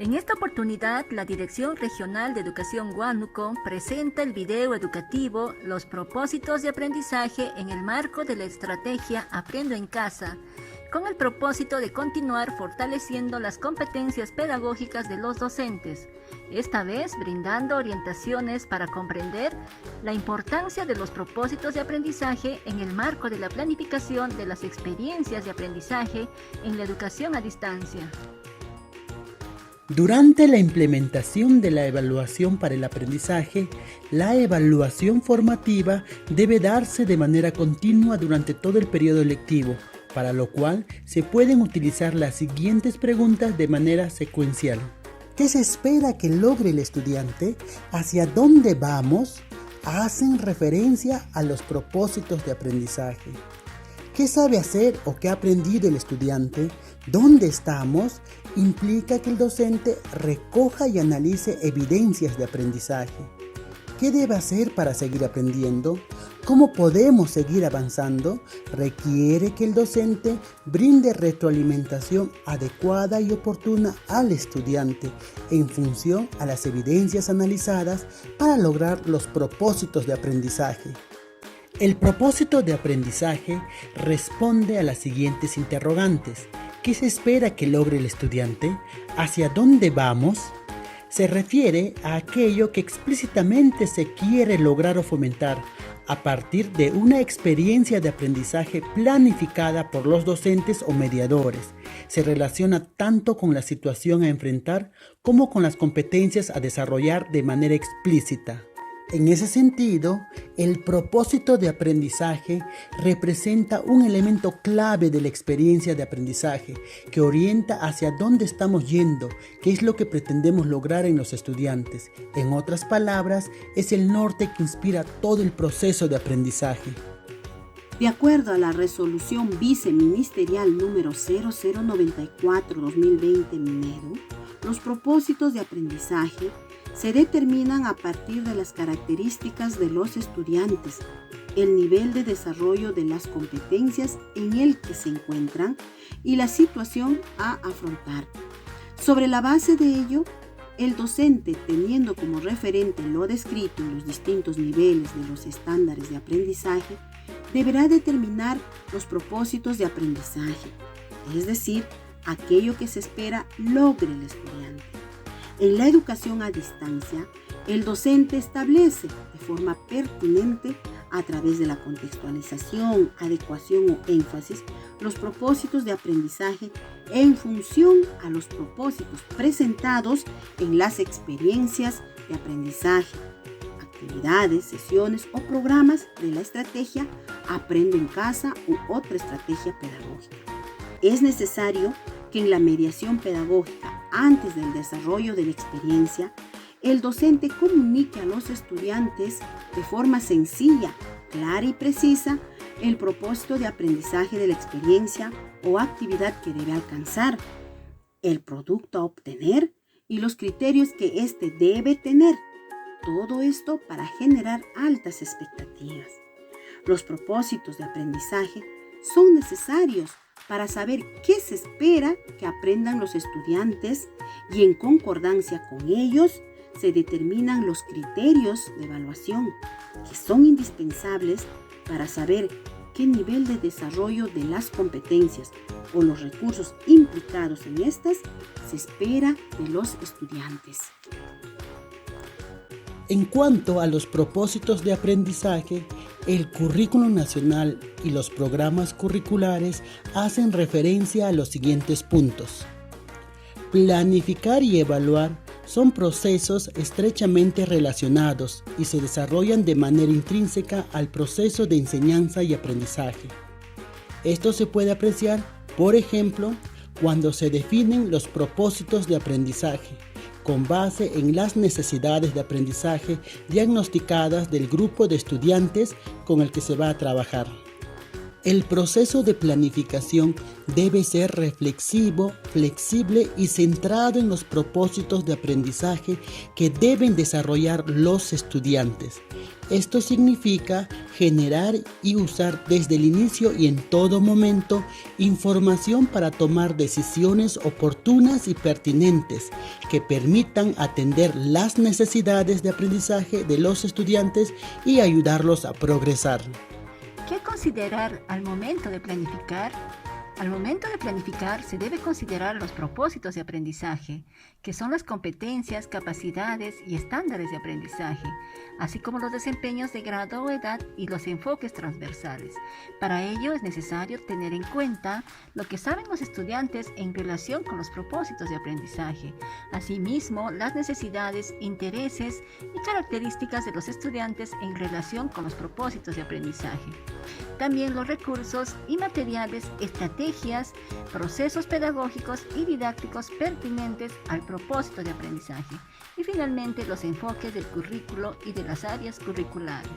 En esta oportunidad, la Dirección Regional de Educación Huánuco presenta el video educativo Los propósitos de aprendizaje en el marco de la estrategia Aprendo en Casa, con el propósito de continuar fortaleciendo las competencias pedagógicas de los docentes, esta vez brindando orientaciones para comprender la importancia de los propósitos de aprendizaje en el marco de la planificación de las experiencias de aprendizaje en la educación a distancia. Durante la implementación de la evaluación para el aprendizaje, la evaluación formativa debe darse de manera continua durante todo el periodo lectivo, para lo cual se pueden utilizar las siguientes preguntas de manera secuencial. ¿Qué se espera que logre el estudiante? ¿Hacia dónde vamos? Hacen referencia a los propósitos de aprendizaje. ¿Qué sabe hacer o qué ha aprendido el estudiante? ¿Dónde estamos? Implica que el docente recoja y analice evidencias de aprendizaje. ¿Qué debe hacer para seguir aprendiendo? ¿Cómo podemos seguir avanzando? Requiere que el docente brinde retroalimentación adecuada y oportuna al estudiante en función a las evidencias analizadas para lograr los propósitos de aprendizaje. El propósito de aprendizaje responde a las siguientes interrogantes. ¿Qué se espera que logre el estudiante? ¿Hacia dónde vamos? Se refiere a aquello que explícitamente se quiere lograr o fomentar a partir de una experiencia de aprendizaje planificada por los docentes o mediadores. Se relaciona tanto con la situación a enfrentar como con las competencias a desarrollar de manera explícita. En ese sentido, el propósito de aprendizaje representa un elemento clave de la experiencia de aprendizaje que orienta hacia dónde estamos yendo, qué es lo que pretendemos lograr en los estudiantes. En otras palabras, es el norte que inspira todo el proceso de aprendizaje. De acuerdo a la resolución viceministerial número 0094-2020 Minedu, los propósitos de aprendizaje se determinan a partir de las características de los estudiantes, el nivel de desarrollo de las competencias en el que se encuentran y la situación a afrontar. Sobre la base de ello, el docente, teniendo como referente lo descrito en los distintos niveles de los estándares de aprendizaje, deberá determinar los propósitos de aprendizaje, es decir, aquello que se espera logre el estudiante. En la educación a distancia, el docente establece de forma pertinente, a través de la contextualización, adecuación o énfasis, los propósitos de aprendizaje en función a los propósitos presentados en las experiencias de aprendizaje, actividades, sesiones o programas de la estrategia Aprendo en Casa u otra estrategia pedagógica. Es necesario que en la mediación pedagógica, antes del desarrollo de la experiencia, el docente comunique a los estudiantes de forma sencilla, clara y precisa el propósito de aprendizaje de la experiencia o actividad que debe alcanzar, el producto a obtener y los criterios que éste debe tener. Todo esto para generar altas expectativas. Los propósitos de aprendizaje son necesarios para saber qué se espera que aprendan los estudiantes y en concordancia con ellos se determinan los criterios de evaluación que son indispensables para saber qué nivel de desarrollo de las competencias o los recursos implicados en estas se espera de los estudiantes. En cuanto a los propósitos de aprendizaje, el Currículum Nacional y los programas curriculares hacen referencia a los siguientes puntos. Planificar y evaluar son procesos estrechamente relacionados y se desarrollan de manera intrínseca al proceso de enseñanza y aprendizaje. Esto se puede apreciar, por ejemplo, cuando se definen los propósitos de aprendizaje, con base en las necesidades de aprendizaje diagnosticadas del grupo de estudiantes con el que se va a trabajar. El proceso de planificación debe ser reflexivo, flexible y centrado en los propósitos de aprendizaje que deben desarrollar los estudiantes. Esto significa generar y usar desde el inicio y en todo momento información para tomar decisiones oportunas y pertinentes que permitan atender las necesidades de aprendizaje de los estudiantes y ayudarlos a progresar. ¿Qué considerar al momento de planificar? Al momento de planificar se debe considerar los propósitos de aprendizaje, que son las competencias, capacidades y estándares de aprendizaje, así como los desempeños de grado o edad y los enfoques transversales. Para ello es necesario tener en cuenta lo que saben los estudiantes en relación con los propósitos de aprendizaje, asimismo las necesidades, intereses y características de los estudiantes en relación con los propósitos de aprendizaje. También los recursos y materiales, estrategias, procesos pedagógicos y didácticos pertinentes al propósito de aprendizaje. Y finalmente los enfoques del currículo y de las áreas curriculares.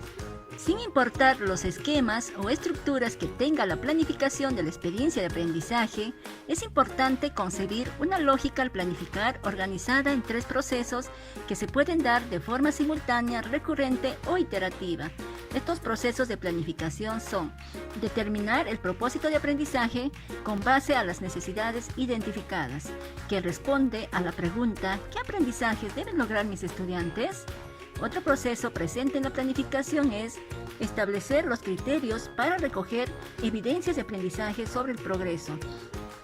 Sin importar los esquemas o estructuras que tenga la planificación de la experiencia de aprendizaje, es importante concebir una lógica al planificar organizada en 3 procesos que se pueden dar de forma simultánea, recurrente o iterativa. Estos procesos de planificación son: determinar el propósito de aprendizaje con base a las necesidades identificadas, que responde a la pregunta ¿qué aprendizajes deben lograr mis estudiantes? Otro proceso presente en la planificación es establecer los criterios para recoger evidencias de aprendizaje sobre el progreso.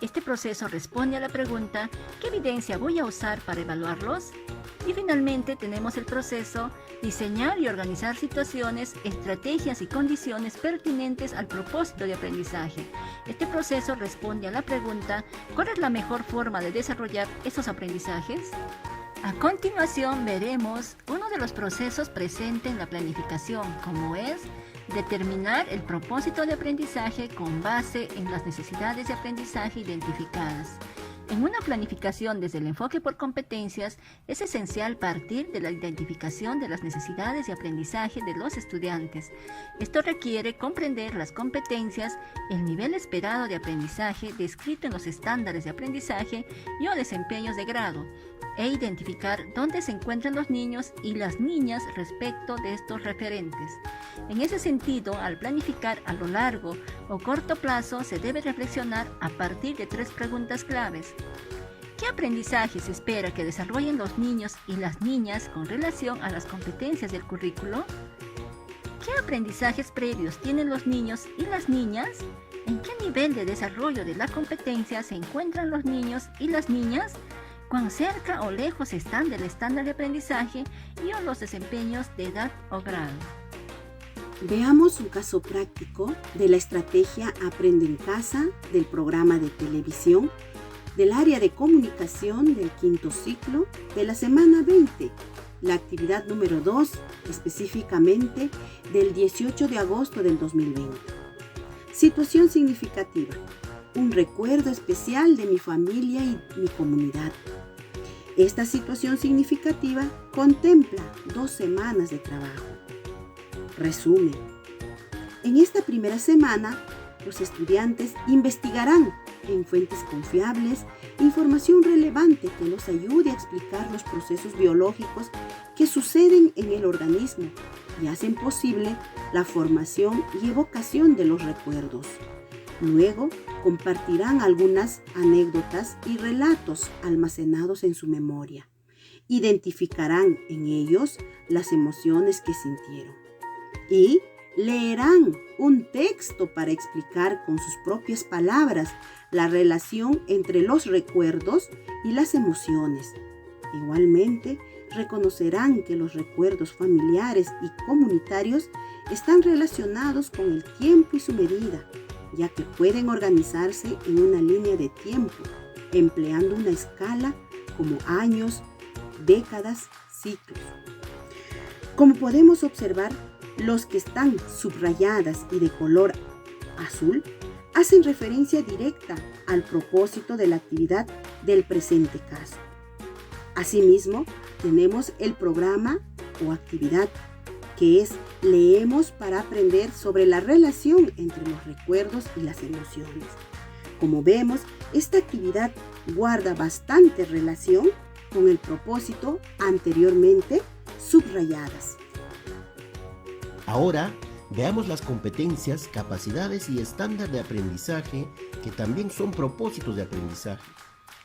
Este proceso responde a la pregunta ¿qué evidencia voy a usar para evaluarlos? Y finalmente tenemos el proceso diseñar y organizar situaciones, estrategias y condiciones pertinentes al propósito de aprendizaje. Este proceso responde a la pregunta ¿cuál es la mejor forma de desarrollar esos aprendizajes? A continuación veremos uno de los procesos presentes en la planificación, como es determinar el propósito de aprendizaje con base en las necesidades de aprendizaje identificadas. En una planificación desde el enfoque por competencias, es esencial partir de la identificación de las necesidades de aprendizaje de los estudiantes. Esto requiere comprender las competencias, el nivel esperado de aprendizaje descrito en los estándares de aprendizaje y o desempeños de grado, e identificar dónde se encuentran los niños y las niñas respecto de estos referentes. En ese sentido, al planificar a lo largo o corto plazo, se debe reflexionar a partir de 3 preguntas claves. ¿Qué aprendizaje se espera que desarrollen los niños y las niñas con relación a las competencias del currículo? ¿Qué aprendizajes previos tienen los niños y las niñas? ¿En qué nivel de desarrollo de la competencia se encuentran los niños y las niñas? ¿Cuán cerca o lejos están del estándar de aprendizaje y o los desempeños de edad o grado? Veamos un caso práctico de la estrategia Aprende en Casa del programa de televisión del área de comunicación del 5º ciclo de la semana 20, la actividad número 2, específicamente del 18 de agosto del 2020. Situación significativa: un recuerdo especial de mi familia y mi comunidad. Esta situación significativa contempla 2 semanas de trabajo. Resumen: en esta primera semana, los estudiantes investigarán en fuentes confiables información relevante que los ayude a explicar los procesos biológicos que suceden en el organismo y hacen posible la formación y evocación de los recuerdos. Luego, compartirán algunas anécdotas y relatos almacenados en su memoria. Identificarán en ellos las emociones que sintieron. Y leerán un texto para explicar con sus propias palabras la relación entre los recuerdos y las emociones. Igualmente, reconocerán que los recuerdos familiares y comunitarios están relacionados con el tiempo y su medida, ya que pueden organizarse en una línea de tiempo, empleando una escala como años, décadas, ciclos. Como podemos observar, los que están subrayadas y de color azul hacen referencia directa al propósito de la actividad del presente caso. Asimismo, tenemos el programa o actividad que es Leemos para aprender sobre la relación entre los recuerdos y las emociones. Como vemos, esta actividad guarda bastante relación con el propósito anteriormente subrayadas. Ahora, veamos las competencias, capacidades y estándar de aprendizaje que también son propósitos de aprendizaje.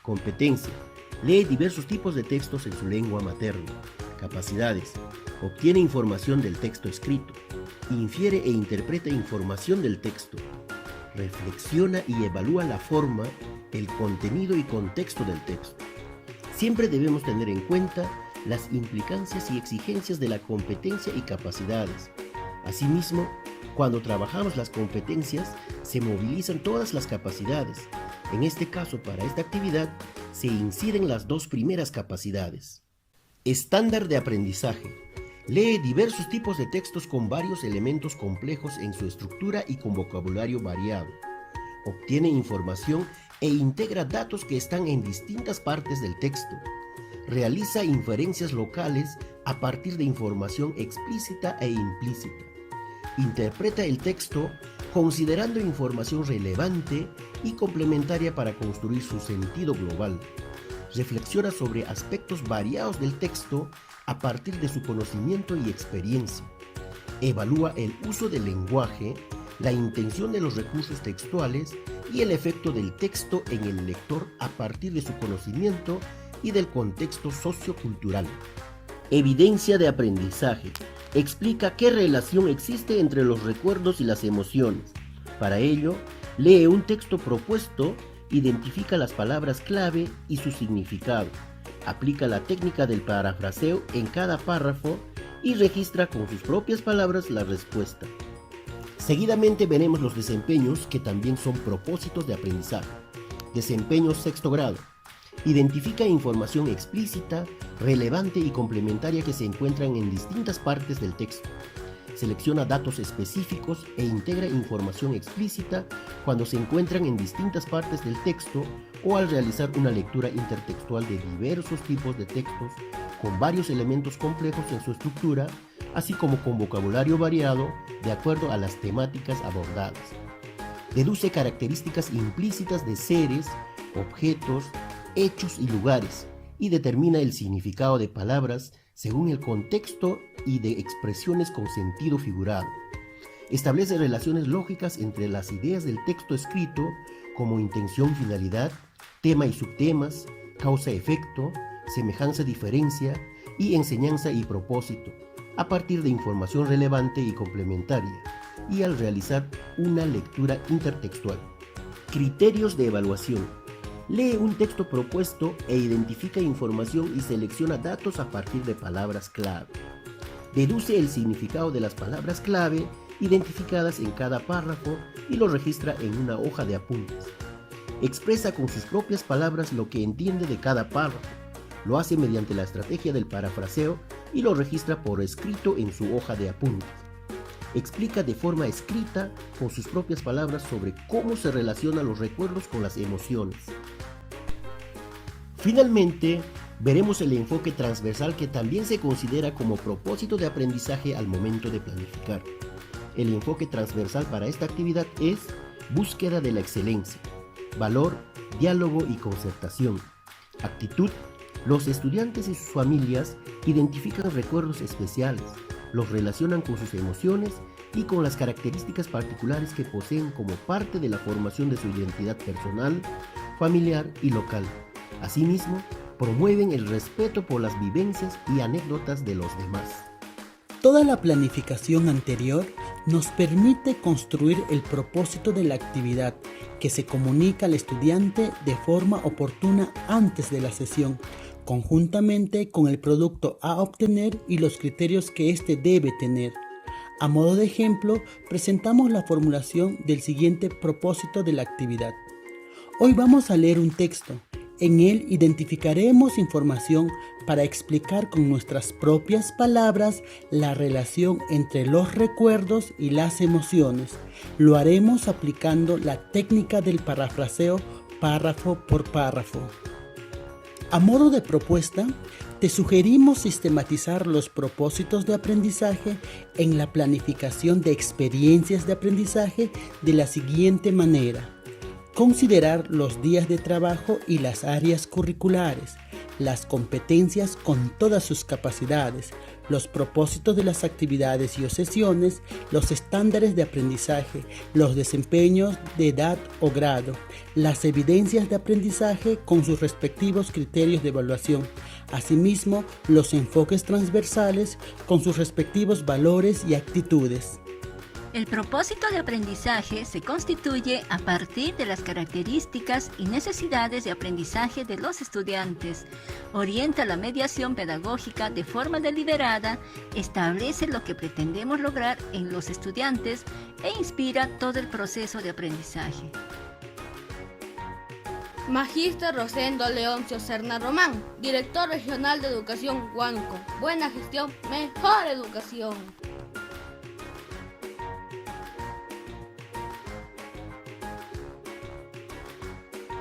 Competencia. Lee diversos tipos de textos en su lengua materna. Capacidades. Obtiene información del texto escrito. Infiere e interpreta información del texto. Reflexiona y evalúa la forma, el contenido y contexto del texto. Siempre debemos tener en cuenta las implicancias y exigencias de la competencia y capacidades. Asimismo, cuando trabajamos las competencias, se movilizan todas las capacidades. En este caso, para esta actividad, se inciden las dos primeras capacidades. Estándar de aprendizaje. Lee diversos tipos de textos con varios elementos complejos en su estructura y con vocabulario variado. Obtiene información e integra datos que están en distintas partes del texto. Realiza inferencias locales a partir de información explícita e implícita. Interpreta el texto considerando información relevante y complementaria para construir su sentido global. Reflexiona sobre aspectos variados del texto a partir de su conocimiento y experiencia. Evalúa el uso del lenguaje, la intención de los recursos textuales y el efecto del texto en el lector a partir de su conocimiento y del contexto sociocultural. Evidencia de aprendizaje. Explica qué relación existe entre los recuerdos y las emociones. Para ello, lee un texto propuesto, identifica las palabras clave y su significado. Aplica la técnica del parafraseo en cada párrafo y registra con sus propias palabras la respuesta. Seguidamente veremos los desempeños que también son propósitos de aprendizaje. Desempeño sexto grado. Identifica información explícita, relevante y complementaria que se encuentran en distintas partes del texto. Selecciona datos específicos e integra información explícita cuando se encuentran en distintas partes del texto o al realizar una lectura intertextual de diversos tipos de textos con varios elementos complejos en su estructura, así como con vocabulario variado de acuerdo a las temáticas abordadas. Deduce características implícitas de seres, objetos, hechos y lugares, y determina el significado de palabras según el contexto y de expresiones con sentido figurado. Establece relaciones lógicas entre las ideas del texto escrito como intención y finalidad, tema y subtemas, causa-efecto, semejanza-diferencia y enseñanza y propósito, a partir de información relevante y complementaria, y al realizar una lectura intertextual. Criterios de evaluación. Lee un texto propuesto e identifica información y selecciona datos a partir de palabras clave. Deduce el significado de las palabras clave identificadas en cada párrafo y lo registra en una hoja de apuntes. Expresa con sus propias palabras lo que entiende de cada párrafo. Lo hace mediante la estrategia del parafraseo y lo registra por escrito en su hoja de apuntes. Explica de forma escrita, con sus propias palabras, sobre cómo se relacionan los recuerdos con las emociones. Finalmente, veremos el enfoque transversal que también se considera como propósito de aprendizaje al momento de planificar. El enfoque transversal para esta actividad es búsqueda de la excelencia, valor, diálogo y concertación. Actitud. Los estudiantes y sus familias identifican recuerdos especiales, los relacionan con sus emociones y con las características particulares que poseen como parte de la formación de su identidad personal, familiar y local. Asimismo, promueven el respeto por las vivencias y anécdotas de los demás. Toda la planificación anterior nos permite construir el propósito de la actividad que se comunica al estudiante de forma oportuna antes de la sesión, conjuntamente con el producto a obtener y los criterios que éste debe tener. A modo de ejemplo, presentamos la formulación del siguiente propósito de la actividad. Hoy vamos a leer un texto. En él identificaremos información para explicar con nuestras propias palabras la relación entre los recuerdos y las emociones. Lo haremos aplicando la técnica del parafraseo párrafo por párrafo. A modo de propuesta, te sugerimos sistematizar los propósitos de aprendizaje en la planificación de experiencias de aprendizaje de la siguiente manera. Considerar los días de trabajo y las áreas curriculares. las competencias con todas sus capacidades, los propósitos de las actividades y o sesiones, los estándares de aprendizaje, los desempeños de edad o grado, las evidencias de aprendizaje con sus respectivos criterios de evaluación, asimismo los enfoques transversales con sus respectivos valores y actitudes. El propósito de aprendizaje se constituye a partir de las características y necesidades de aprendizaje de los estudiantes, orienta la mediación pedagógica de forma deliberada, establece lo que pretendemos lograr en los estudiantes e inspira todo el proceso de aprendizaje. Magíster Rosendo Leoncio Serna Román, Director Regional de Educación Huánuco. Buena gestión, mejor educación.